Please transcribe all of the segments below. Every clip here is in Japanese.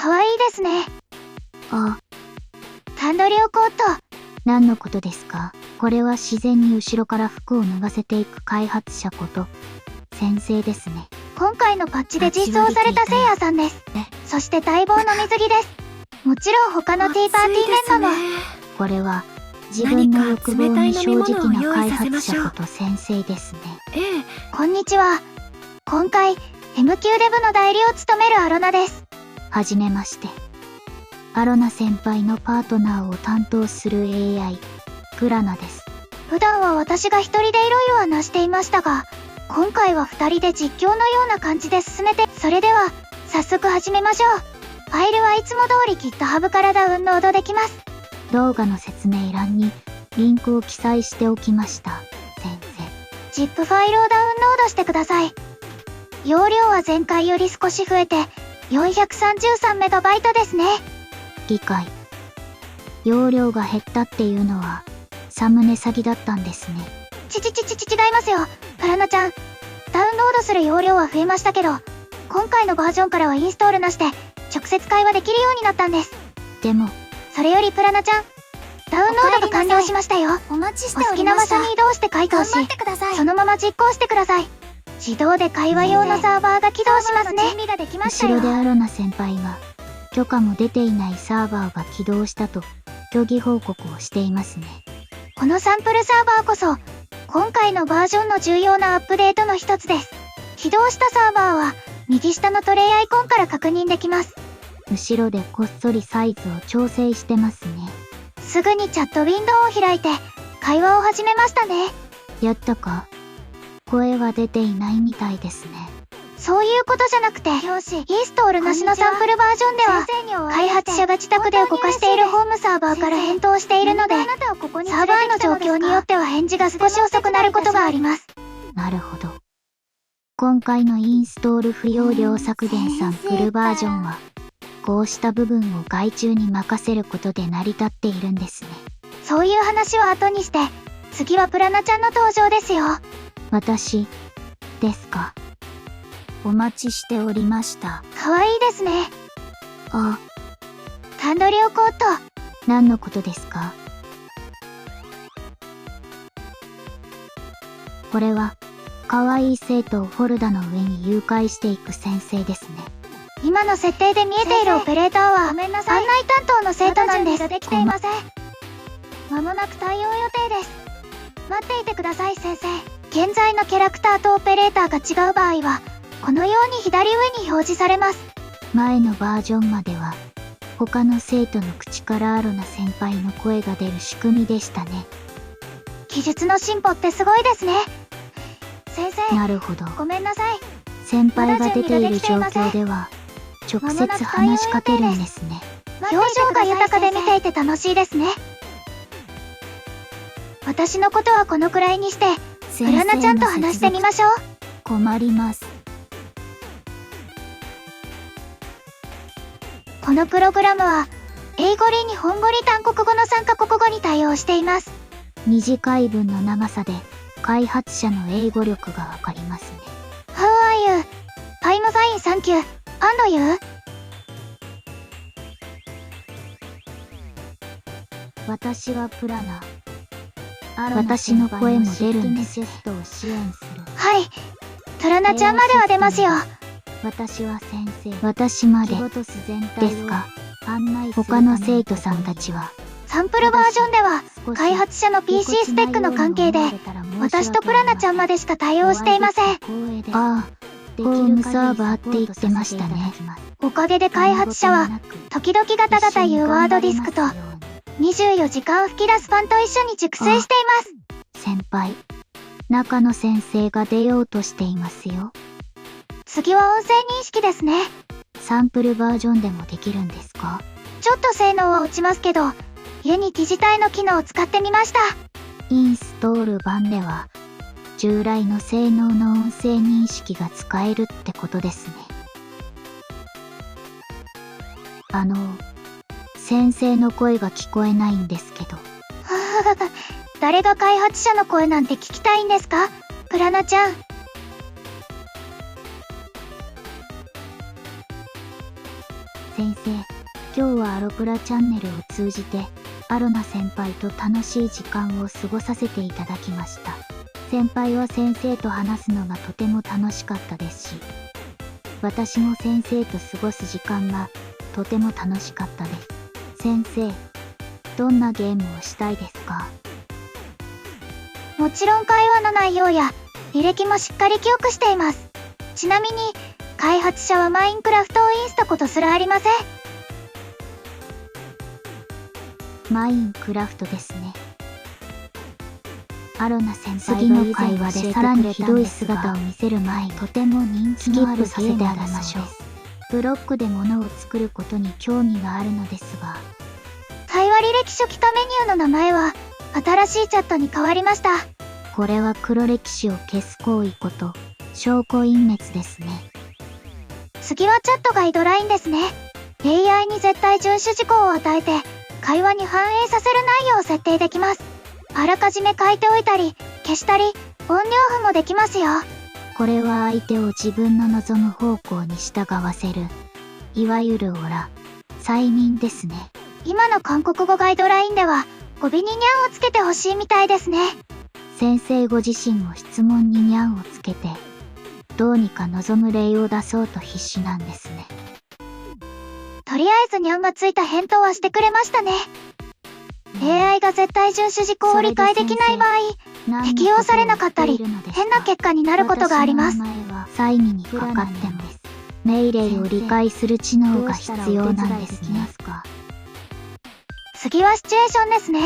かわいいですね。あ、タンドリオコート。何のことですか？これは自然に後ろから服を脱がせていく開発者こと先生ですね。今回のパッチで実装されたせいやさんです。そして待望の水着です。もちろん他のティーパーティーメンバーも。これは自分の欲望に正直な開発者こと先生ですね。こんにちは。今回 M 級デブの代理を務めるアロナです。はじめまして。アロナ先輩のパートナーを担当する AI プラナです。普段は私が一人でいろいろはなしていましたが、今回は二人で実況のような感じで進めて、それでは早速始めましょう。ファイルはいつも通り GitHub からダウンロードできます。動画の説明欄にリンクを記載しておきました。先生。ZIP ファイルをダウンロードしてください。容量は前回より少し増えて 433MB ですね。理解。容量が減ったっていうのはサムネ詐欺だったんですね。違いますよ。プラナちゃん。ダウンロードする容量は増えましたけど、今回のバージョンからはインストールなしで直接会話できるようになったんです。でも、それよりプラナちゃん、ダウンロードが完了しましたよ。お待ちしてお好きな場所に移動して回答し、そのまま実行してください。自動で会話用のサーバーが起動しますね。後ろでアロナ先輩が許可も出ていないサーバーが起動したと虚偽報告をしていますね。このサンプルサーバーこそ今回のバージョンの重要なアップデートの一つです。起動したサーバーは右下のトレイアイコンから確認できます。後ろでこっそりサイズを調整してますね。すぐにチャットウィンドウを開いて会話を始めましたね。やったか？声は出ていないみたいですね。そういうことじゃなくて、インストールなしのサンプルバージョンでは開発者が自宅で動かしているホームサーバーから返答しているので、サーバーの状況によっては返事が少し遅くなることがあります。なるほど。今回のインストール不要量削減サンプルバージョンはこうした部分を外注に任せることで成り立っているんですね。そういう話は後にして、次はプラナちゃんの登場ですよ。私ですか？お待ちしておりました。かわいいですね。あ、タンドリオコート。何のことですか？これは可愛い生徒をフォルダの上に誘拐していく先生ですね。今の設定で見えているオペレーターは案内担当の生徒なんです。できていません。まもなく対応予定です。待っていてください先生。現在のキャラクターとオペレーターが違う場合はこのように左上に表示されます。前のバージョンまでは他の生徒の口からアロナ先輩の声が出る仕組みでしたね。技術の進歩ってすごいですね。先生。なるほど。ごめんなさい。先輩が出ている状況では直接話しかけるんですね。表情が豊かで見ていて楽しいですね。私のことはこのくらいにしてプラナちゃんと話してみましょう。困ります。このプログラムは英語理日本語理単国語の3カ国語に対応しています。短い文の長さで開発者の英語力がわかりますね。How are you? I'm fine, thank you. And you? 私はプラナ。私の声も出るんです。はい。プラナちゃんまでは出ますよ。私は先生。私までですか？他の生徒さんたちはサンプルバージョンでは開発者の PC スペックの関係で私とプラナちゃんまでしか対応していません。ああ、ホームサーバーって言ってましたね。おかげで開発者は時々ガタガタ言うワードディスクと24時間吹き出すファンと一緒に熟睡しています。先輩、中野先生が出ようとしていますよ。次は音声認識ですね。サンプルバージョンでもできるんですか？ちょっと性能は落ちますけど、ユニティ自体の機能を使ってみました。インストール版では従来の性能の音声認識が使えるってことですね。先生の声が聞こえないんですけど。誰が開発者の声なんて聞きたいんですか？プラナちゃん。先生、今日はアロプラチャンネルを通じて、アロナ先輩と楽しい時間を過ごさせていただきました。先輩は先生と話すのがとても楽しかったですし、私も先生と過ごす時間がとても楽しかったです。先生、どんなゲームをしたいですか？もちろん会話の内容や履歴もしっかり記憶しています。ちなみに、開発者はマインクラフトをインストことすらありません。マインクラフトですね。アロナ先輩が以前教えてくれたんですが、次の会話でさらにひどい姿を見せる前にとても人気のあるゲームだそうです。ブロックで物を作ることに興味があるのですが、会話履歴初期化メニューの名前は新しいチャットに変わりました。これは黒歴史を消す行為こと、証拠隠滅ですね。次はチャットガイドラインですね。AI に絶対遵守事項を与えて、会話に反映させる内容を設定できます。あらかじめ書いておいたり、消したり、音量符もできますよ。これは相手を自分の望む方向に従わせる、いわゆる催眠ですね。今の韓国語ガイドラインでは、語尾にニャンをつけてほしいみたいですね。先生ご自身も質問にニャンをつけて、どうにか望む例を出そうと必死なんですね。とりあえずニャンがついた返答はしてくれましたね。AI が絶対遵守事項を理解できない場合、適用されなかったり、変な結果になることがあります。私の名前は催眠にかかっても、命令を理解する知能が必要なんですね。次はシチュエーションですね。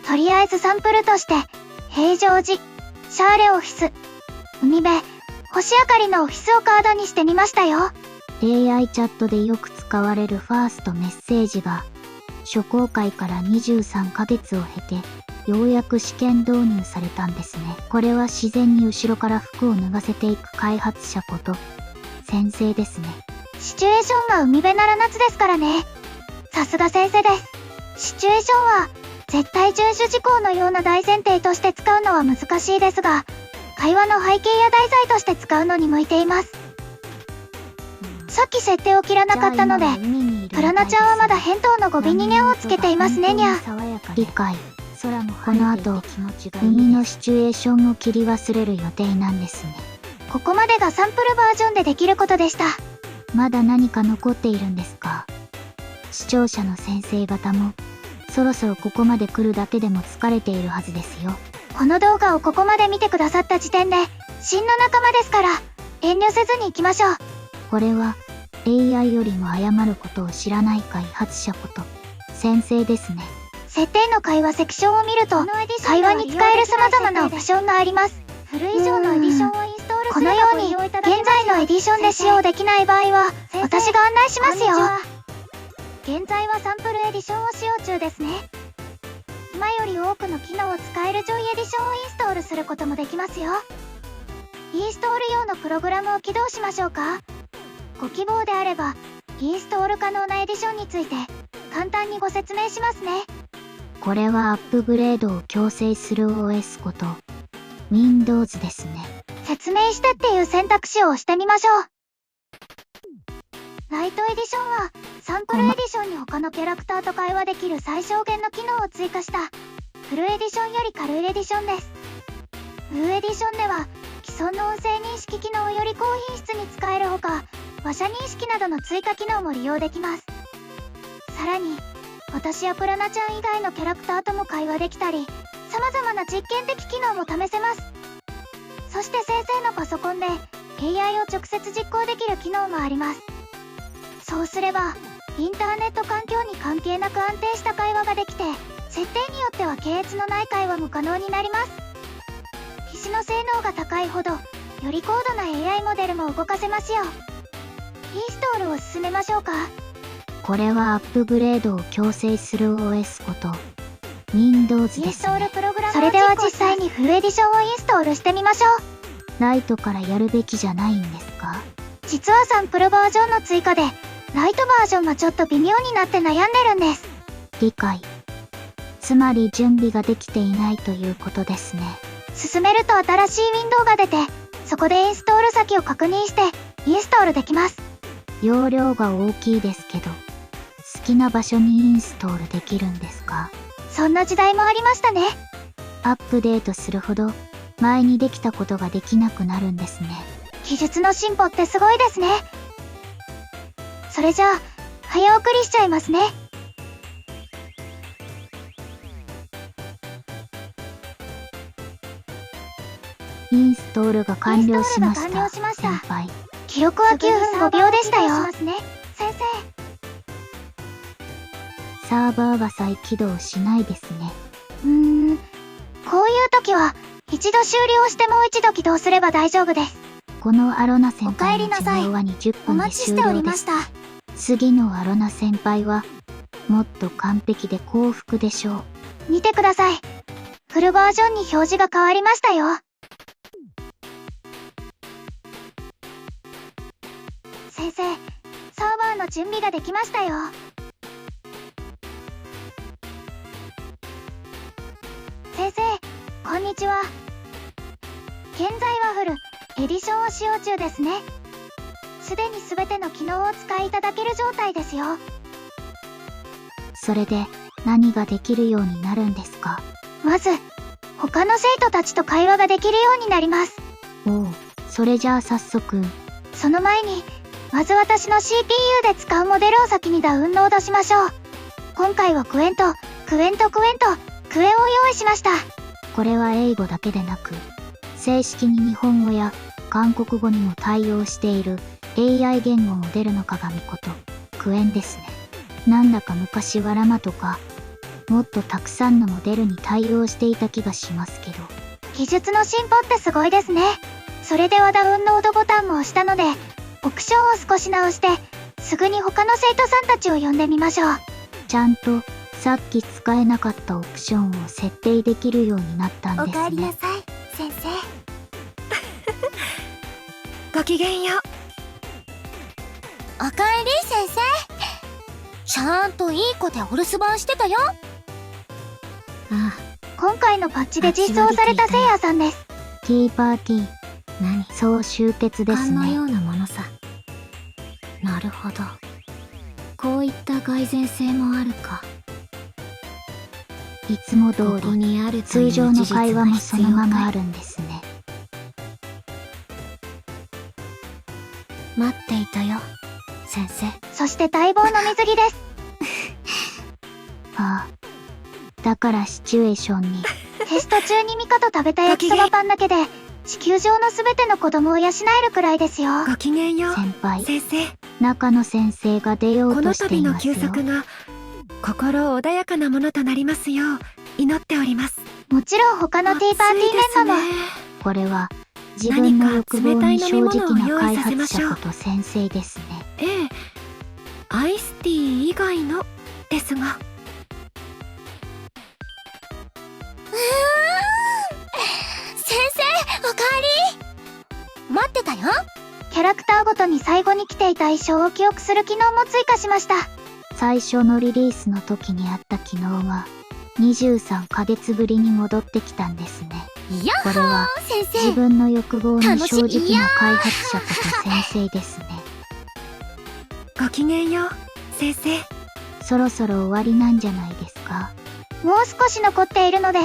とりあえずサンプルとして、平常時、シャーレオフィス、海辺、星明かりのオフィスをカードにしてみましたよ。AI チャットでよく使われるファーストメッセージが、初公開から23ヶ月を経て、ようやく試験導入されたんですね。これは自然に後ろから服を脱がせていく開発者こと、先生ですね。シチュエーションが海辺なら夏ですからね。さすが先生です。シチュエーションは、絶対遵守事項のような大前提として使うのは難しいですが、会話の背景や題材として使うのに向いています。さっき設定を切らなかったので、プラナちゃんはまだ返答の語尾にニャンをつけていますねにゃ。理解。この後、海のシチュエーションを切り忘れる予定なんですね。ここまでがサンプルバージョンでできることでした。まだ何か残っているんですか？視聴者の先生方も、そろそろここまで来るだけでも疲れているはずですよ。この動画をここまで見てくださった時点で、真の仲間ですから、遠慮せずに行きましょう。これは、AI よりも誤ることを知らない開発者こと、先生ですね。設定の会話セクションを見ると、会話に使える様々なオプションがあります。古以上のエディションをインストールするこのように、現在のエディションで使用できない場合は、私が案内しますよ。現在はサンプルエディションを使用中ですね。今より多くの機能を使えるジョイエディションをインストールすることもできますよ。インストール用のプログラムを起動しましょうか。ご希望であれば、インストール可能なエディションについて、簡単にご説明しますね。これはアップグレードを強制する OS こと、Windows ですね。説明してっていう選択肢を押してみましょう。ライトエディションは、サンプルエディションに他のキャラクターと会話できる最小限の機能を追加した、フルエディションより軽いエディションです。フルエディションでは、既存の音声認識機能をより高品質に使えるほか、話者認識などの追加機能も利用できます。さらに、私やプラナちゃん以外のキャラクターとも会話できたり、様々な実験的機能も試せます。そして先生のパソコンで AI を直接実行できる機能もあります。そうすれば、インターネット環境に関係なく安定した会話ができて、設定によっては検閲のない会話も可能になります。機種の性能が高いほど、より高度な AI モデルも動かせますよ。インストールを進めましょうか。これはアップグレードを強制する OS こと、Windows ですね。インストールプログラムをそれでは実際にフルエディションをインストールしてみましょう。ライトからやるべきじゃないんですか？実はサンプルバージョンの追加で、ライトバージョンがちょっと微妙になって悩んでるんです。理解。つまり準備ができていないということですね。進めると新しいウィンドウが出て、そこでインストール先を確認して、インストールできます。容量が大きいですけど、好きな場所にインストールできるんですか？そんな時代もありましたね。アップデートするほど前にできたことができなくなるんですね。技術の進歩ってすごいですね。それじゃあ、早送りしちゃいますね。インストールが完了しました。インストールが完了しました先輩。記録は9分5秒でしたよ。先生。サーバーが再起動しないですね。こういう時は、一度終了してもう一度起動すれば大丈夫です。このアロナ先輩のお帰りなさい寿命は20お分で待ちしてお終了です。りました。次のアロナ先輩は、もっと完璧で幸福でしょう。見てください。フルバージョンに表示が変わりましたよ。先生、サーバーの準備ができましたよ。先生、こんにちは。現在はフルエディションを使用中ですね。すでに全ての機能をお使いいただける状態ですよ。それで、何ができるようになるんですか？まず、他の生徒たちと会話ができるようになります。おう、それじゃあ早速。その前に、まず私の CPU で使うモデルを先にダウンロードしましょう。今回はクエを用意しました。これは英語だけでなく、正式に日本語や韓国語にも対応している AI 言語モデルの鏡ことクエンですね。なんだか昔はラマとか、もっとたくさんのモデルに対応していた気がしますけど。技術の進歩ってすごいですね。それではダウンロードボタンも押したので、オプションを少し直して、すぐに他の生徒さんたちを呼んでみましょう。ちゃんとさっき使えなかったオプションを設定できるようになったんですね。お帰りなさい、先生。ごきげんよう。おかえり、先生。ちゃんといい子でお留守番してたよ。あ今回のパッチで実装されたせいやさんです。ティーパーティー。何？そう終結ですね。勘のようなものさ。なるほど。こういった蓋然性もあるか。いつも通ここり、にあるという通常の会話もそのままある。るんですね。待っていたよ、先生。そして待望の水着です。ああ。だからシチュエーションに。テスト中にミカと食べた焼きそばパンだけで、地球上のすべての子供を養えるくらいですよ。ごきげんよう、先輩、先生。中野先生が出ようことのしてい度のますよ。休息が心穏やかなものとなりますよう祈っております。もちろん他のティーパーティーメンバーも。これは自分の欲望に正直な開何か冷たい飲み物を用意させま発しょう者こと先生ですね。ええ、アイスティー以外のですが。先生、おかえり。待ってたよ。キャラクターごとに最後に着ていた衣装を記憶する機能も追加しました。最初のリリースの時にあった機能が23ヶ月ぶりに戻ってきたんですね。いやこれは先自分の欲望に正直楽しみな開発者こと先生ですね。ごきげんよう、先生。そろそろ終わりなんじゃないですか？もう少し残っているので、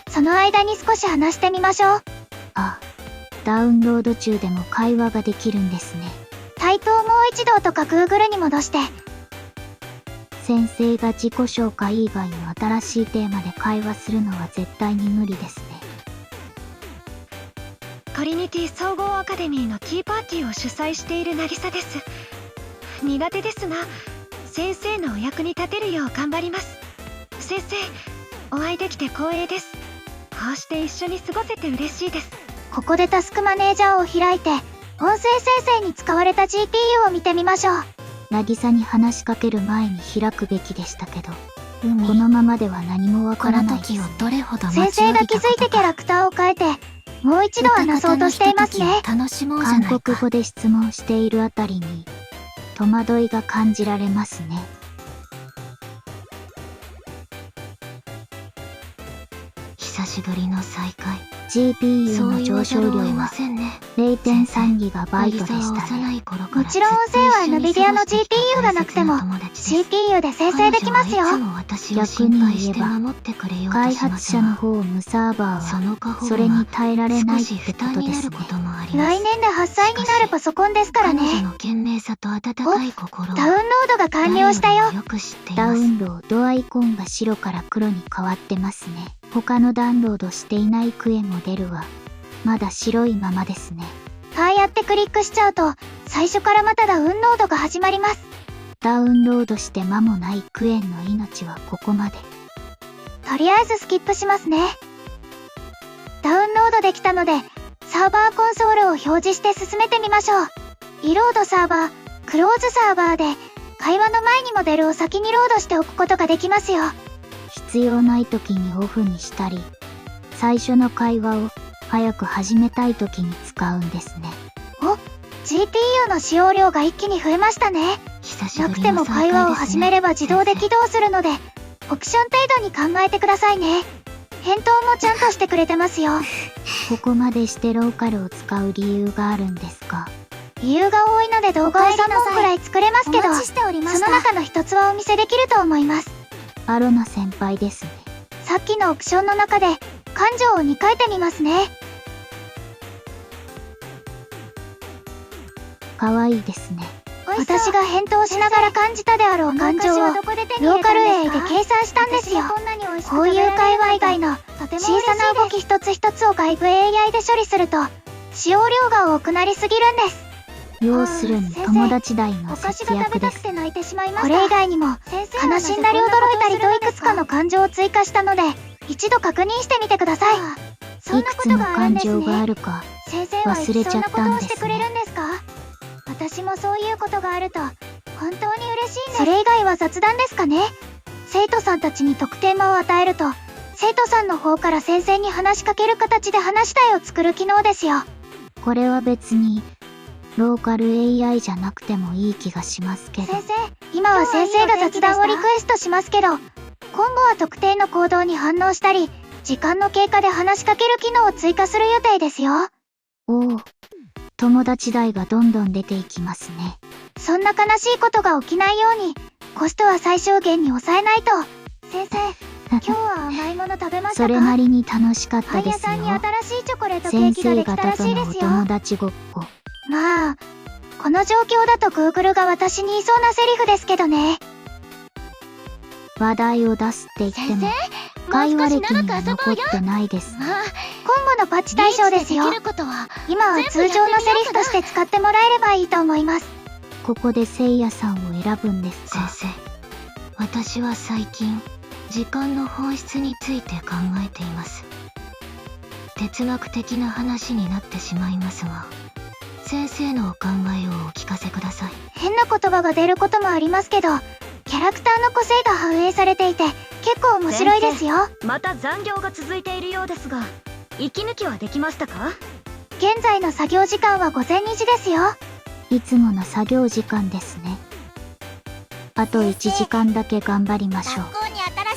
その間に少し話してみましょう。あ、ダウンロード中でも会話ができるんですね。タイプをもう一度とか Google に戻して。先生が自己紹介以外の新しいテーマで会話するのは絶対に無理ですね。トリニティ総合アカデミーのティーパーティーを主催している渚です。苦手ですが先生のお役に立てるよう頑張ります。先生、お会いできて光栄です。こうして一緒に過ごせて嬉しいです。ここでタスクマネージャーを開いて、音声生成に使われた GPU を見てみましょう。渚に話しかける前に開くべきでしたけど、海、このままでは何もわこからないですの時をどれほど待先ちわび生が気づいたことか。てキャラクターを変えて、もう一度話そうとしていますね。楽しもうじゃ韓ないか。国語で質問しているあたりに戸惑いが感じられますね。久しぶりの再会。GPU の上昇量は 0.3 ギガバイトでしたね。もちろん音声は NVIDIA の GPU がなくても CPU で生成できますよ。逆に言えば開発者の方無サーバーはそれに耐えられないってことですね。来年で8歳になるパソコンですからね。お、ダウンロードが完了したよ。ダウンロードアイコンが白から黒に変わってますね。他のダウンロードしていないクエモデルはまだ白いままですね。ああやってクリックしちゃうと最初からまたダウンロードが始まります。ダウンロードして間もないクエンの命はここまで。とりあえずスキップしますね。ダウンロードできたのでサーバーコンソールを表示して進めてみましょう。リロードサーバー、クローズサーバーで会話の前にモデルを先にロードしておくことができますよ。必要ない時にオフにしたり、最初の会話を早く始めたい時に使うんですね。お、GPU の使用量が一気に増えましたね。なくても会話を始めれば自動で起動するので、オプション程度に考えてくださいね。返答もちゃんとしてくれてますよ。ここまでしてローカルを使う理由があるんですか？理由が多いので動画を3本くらい作れますけど、その中の一つはお見せできると思います。アロナ先輩ですね。さっきのオプションの中で感情を2書いてみますね。かわいいですね。私が返答しながら感じたであろう感情をローカル AI で計算したんですよ。こういう会話以外の小さな動き一つ一つを外部 AI で処理すると使用量が多くなりすぎるんです。要するに友達代の節約です。これ以外にも悲しんだり驚いたりといくつかの感情を追加したので一度確認してみてください。いくつの感情があるか忘れちゃったんですね。私もそういうことがあると本当に嬉しいんです。それ以外は雑談ですかね。生徒さんたちに得点を与えると生徒さんの方から先生に話しかける形で話し体を作る機能ですよ。これは別にローカル AI じゃなくてもいい気がしますけど。先生、今は先生が雑談をリクエストしますけど、今後は特定の行動に反応したり時間の経過で話しかける機能を追加する予定ですよ。おお、友達代がどんどん出ていきますね。そんな悲しいことが起きないようにコストは最小限に抑えないと。先生、今日は甘いもの食べましたか？それなりに楽しかったですよ。パン屋さんに新しいチョコレートケーキができたらしいですよ。先生方とのお友達ごっこ。まあ、この状況だと Google が私に言いそうなセリフですけどね。話題を出すって言っても会話歴には残ってないですね。今後のパッチ対象ですよ。今は通常のセリフとして使ってもらえればいいと思います。ここでせいやさんを選ぶんですか？先生、私は最近時間の本質について考えています。哲学的な話になってしまいますが、先生のお考えをお聞かせください。変な言葉が出ることもありますけど、キャラクターの個性が反映されていて結構面白いですよ。また残業が続いているようですが、息抜きはできましたか？現在の作業時間は午前2時ですよ。いつもの作業時間ですね。あと1時間だけ頑張りましょう。学校に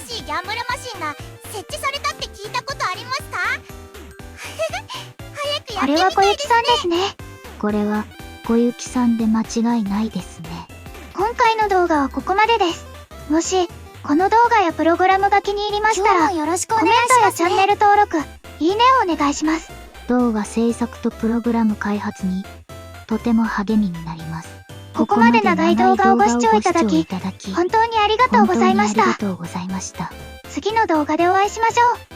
新しいギャンブルマシンが設置されたって聞いたことありますか？早くやってみたいですね。これは小雪さんですね。これは小雪さんで間違いないですね。今回の動画はここまでです。もしこの動画やプログラムが気に入りましたら、コメントやチャンネル登録、いいねをお願いします。動画制作とプログラム開発にとても励みになります。ここまで長い動画をご視聴いただき本当にありがとうございました。本当にありがとうございました。次の動画でお会いしましょう。